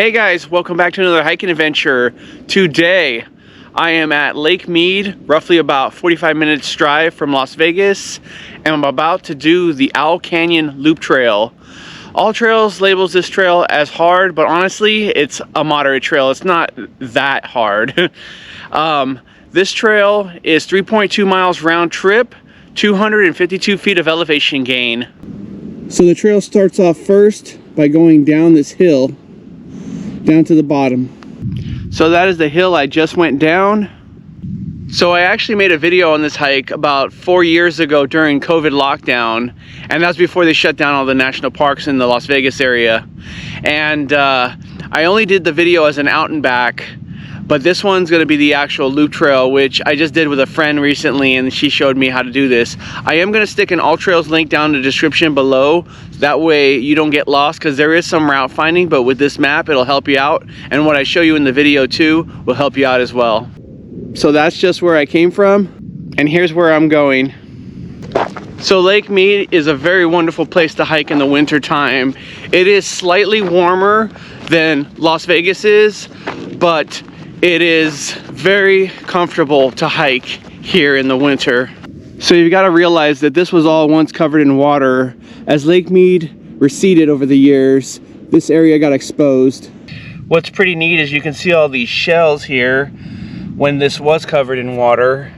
Hey guys, welcome back to another hiking adventure. Today I am at Lake Mead, roughly about 45 minutes drive from Las Vegas, and I'm about to do the Owl Canyon Loop Trail. AllTrails labels this trail as hard, but honestly it's a moderate trail. It's not that hard. This trail is 3.2 miles round trip, 252 feet of elevation gain. So the trail starts off first by going down this hill, down to the bottom. So that is the hill I just went down. So I actually made a video on this hike about 4 years ago during COVID lockdown, and that's before they shut down all the national parks in the Las Vegas area. And I only did the video as an out and back, but this one's gonna be the actual loop trail, which I just did with a friend recently, and she showed me how to do this. I am gonna stick an AllTrails link down in the description below. That way you don't get lost, because there is some route finding, but with this map, it'll help you out. And what I show you in the video too will help you out as well. So that's just where I came from, and here's where I'm going. So Lake Mead is a very wonderful place to hike in the winter time. It is slightly warmer than Las Vegas is, but it is very comfortable to hike here in the winter. So you've got to realize that this was all once covered in water. As Lake Mead receded over the years, this area got exposed. What's pretty neat is you can see all these shells here when this was covered in water.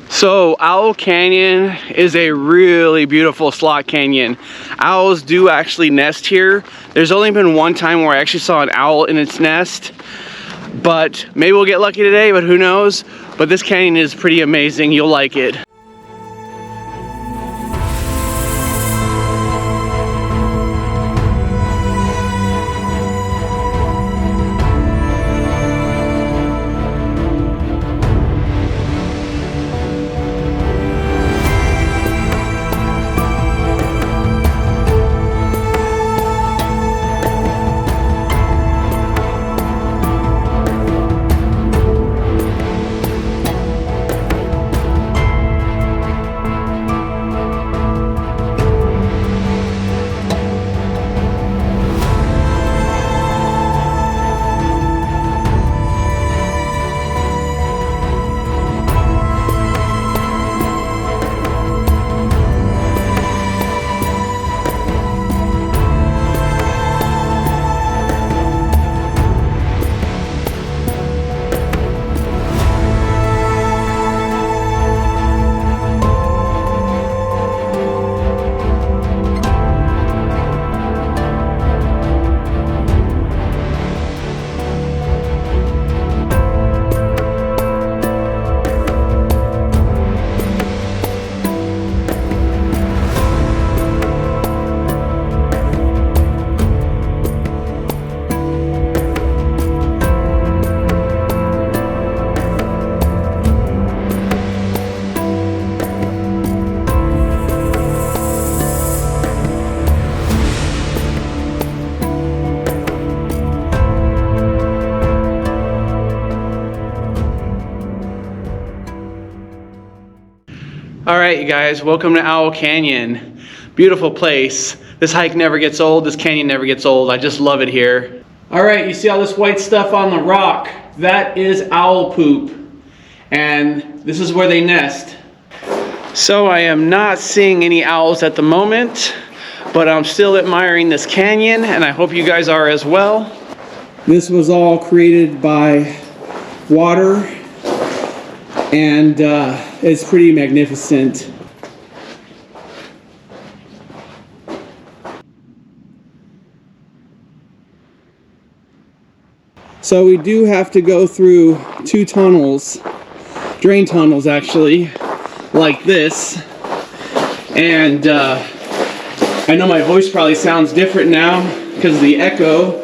So Owl Canyon is a really beautiful slot canyon. Owls do actually nest here. There's only been one time where I actually saw an owl in its nest, but maybe we'll get lucky today, but who knows. But this canyon is pretty amazing. You'll like it. All right, you guys, welcome to Owl Canyon. Beautiful place. This hike never gets old. This canyon never gets old. I just love it here. All right, you see all this white stuff on the rock? That is owl poop, and this is where they nest. So I am not seeing any owls at the moment, but I'm still admiring this canyon, and I hope you guys are as well. This was all created by water, and it's pretty magnificent. So we do have to go through two tunnels, drain tunnels actually, like this. And I know my voice probably sounds different now because of the echo,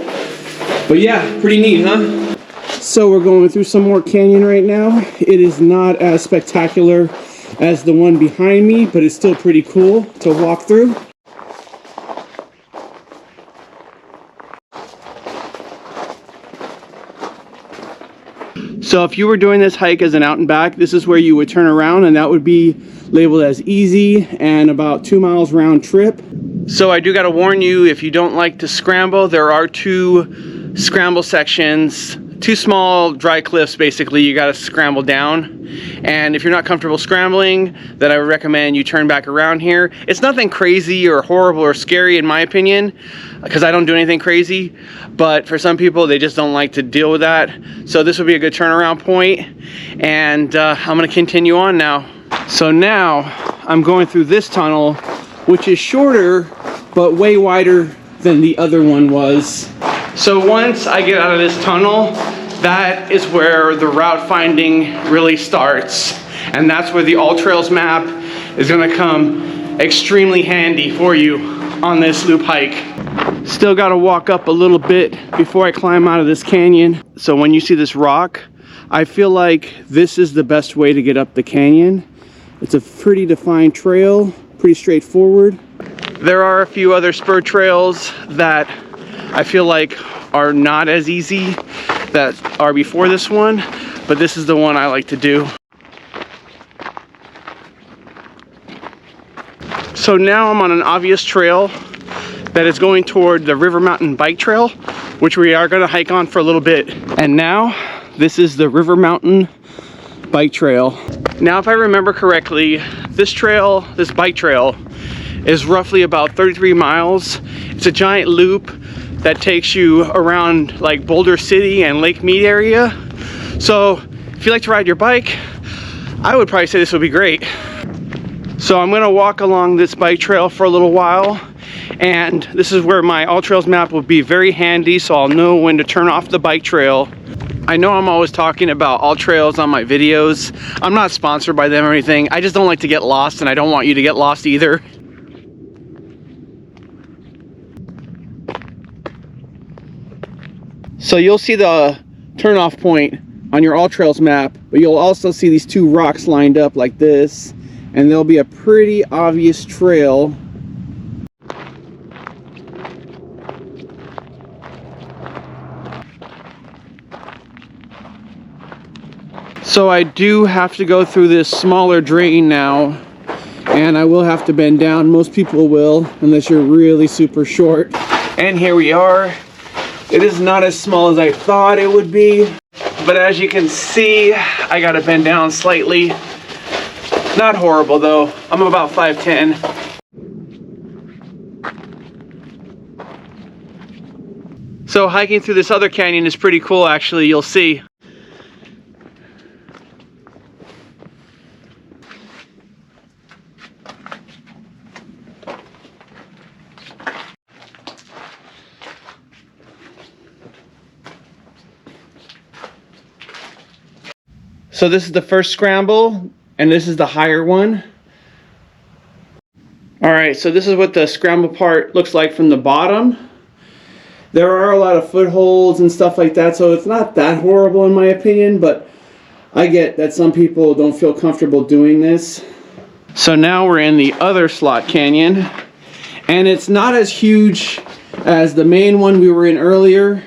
but yeah, pretty neat, huh? So we're going through some more canyon right now. It is not as spectacular as the one behind me, but it's still pretty cool to walk through. So if you were doing this hike as an out and back, this is where you would turn around, and that would be labeled as easy and about 2 miles round trip. So I do got to warn you, if you don't like to scramble, there are two scramble sections, 2 small dry cliffs basically you got to scramble down. And if you're not comfortable scrambling, then I would recommend you turn back around here. It's nothing crazy or horrible or scary in my opinion, because I don't do anything crazy, but for some people they just don't like to deal with that. So this would be a good turnaround point, and I'm going to continue on now. So now I'm going through this tunnel, which is shorter but way wider than the other one was. So once I get out of this tunnel, that is where the route finding really starts. And that's where the AllTrails map is gonna come extremely handy for you on this loop hike. Still gotta walk up a little bit before I climb out of this canyon. So when you see this rock, I feel like this is the best way to get up the canyon. It's a pretty defined trail, pretty straightforward. There are a few other spur trails that I feel like are not as easy that are before this one, but this is the one I like to do. So now I'm on an obvious trail that is going toward the River Mountain Bike Trail, which we are going to hike on for a little bit. And now this is the River Mountain Bike Trail. Now if I remember correctly, this trail, this bike trail, is roughly about 33 miles. It's a giant loop that takes you around like Boulder City and Lake Mead area. So if you like to ride your bike, I would probably say this would be great. So I'm gonna walk along this bike trail for a little while, and this is where my AllTrails map will be very handy, so I'll know when to turn off the bike trail. I know I'm always talking about AllTrails on my videos. I'm not sponsored by them or anything. I just don't like to get lost, and I don't want you to get lost either. So you'll see the turnoff point on your AllTrails map, but you'll also see these 2 rocks lined up like this, and there'll be a pretty obvious trail. So I do have to go through this smaller drain now, and I will have to bend down. Most people will, unless you're really super short. And here we are. It is not as small as I thought it would be, but as you can see, I gotta bend down slightly. Not horrible though. I'm about 5'10". So hiking through this other canyon is pretty cool actually, you'll see. So this is the first scramble, and this is the higher one. All right, so this is what the scramble part looks like from the bottom. There are a lot of footholds and stuff like that, so it's not that horrible in my opinion, but I get that some people don't feel comfortable doing this. So now we're in the other slot canyon, and it's not as huge as the main one we were in earlier,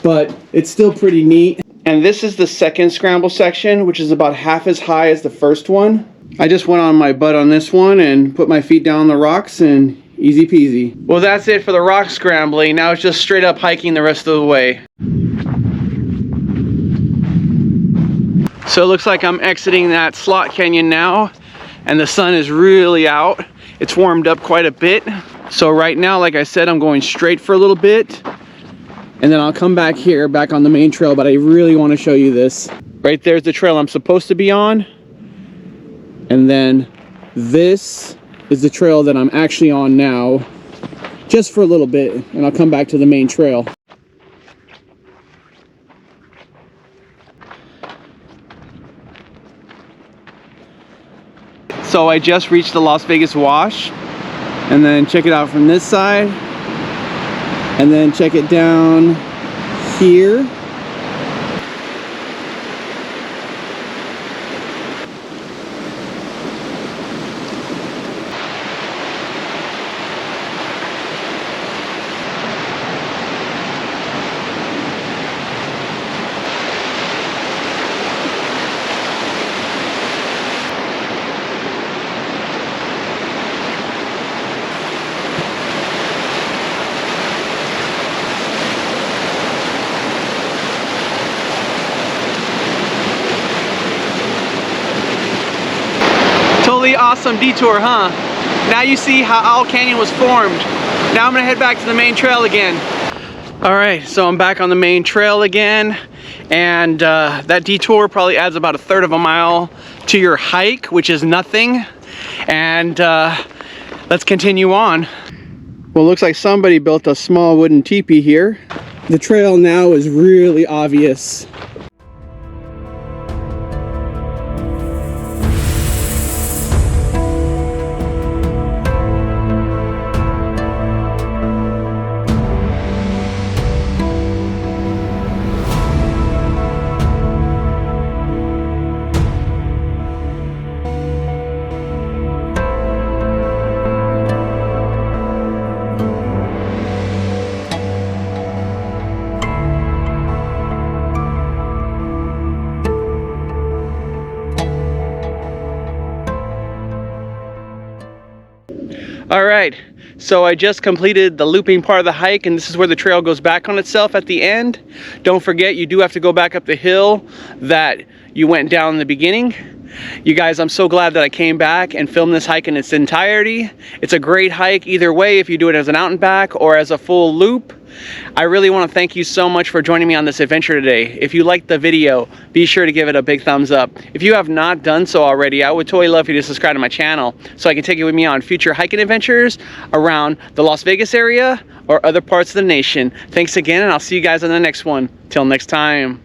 but it's still pretty neat. And this is the second scramble section, which is about half as high as the first one. I just went on my butt on this one and put my feet down on the rocks, and easy peasy. Well, that's it for the rock scrambling. Now it's just straight up hiking the rest of the way. So it looks like I'm exiting that slot canyon now, and the sun is really out. It's warmed up quite a bit. So right now, like I said, I'm going straight for a little bit, and then I'll come back here, back on the main trail, but I really want to show you this. Right there's the trail I'm supposed to be on. And then this is the trail that I'm actually on now, just for a little bit, and I'll come back to the main trail. So I just reached the Las Vegas Wash, and then check it out from this side. And then check it down here. really awesome detour, huh? Now you see how Owl Canyon was formed. Now I'm gonna head back to the main trail again. All right, so I'm back on the main trail again, and that detour probably adds about 1/3 of a mile to your hike, which is nothing. And let's continue on. Well, it looks like somebody built a small wooden teepee here. The trail now is really obvious. All right, so I just completed the looping part of the hike, and this is where the trail goes back on itself at the end. Don't forget, you do have to go back up the hill that you went down in the beginning. You guys, I'm so glad that I came back and filmed this hike in its entirety. It's a great hike either way, if you do it as an out and back or as a full loop. I really want to thank you so much for joining me on this adventure today. If you liked the video, be sure to give it a big thumbs up. If you have not done so already, I would totally love for you to subscribe to my channel so I can take you with me on future hiking adventures around the Las Vegas area or other parts of the nation. Thanks again, and I'll see you guys on the next one. Till next time.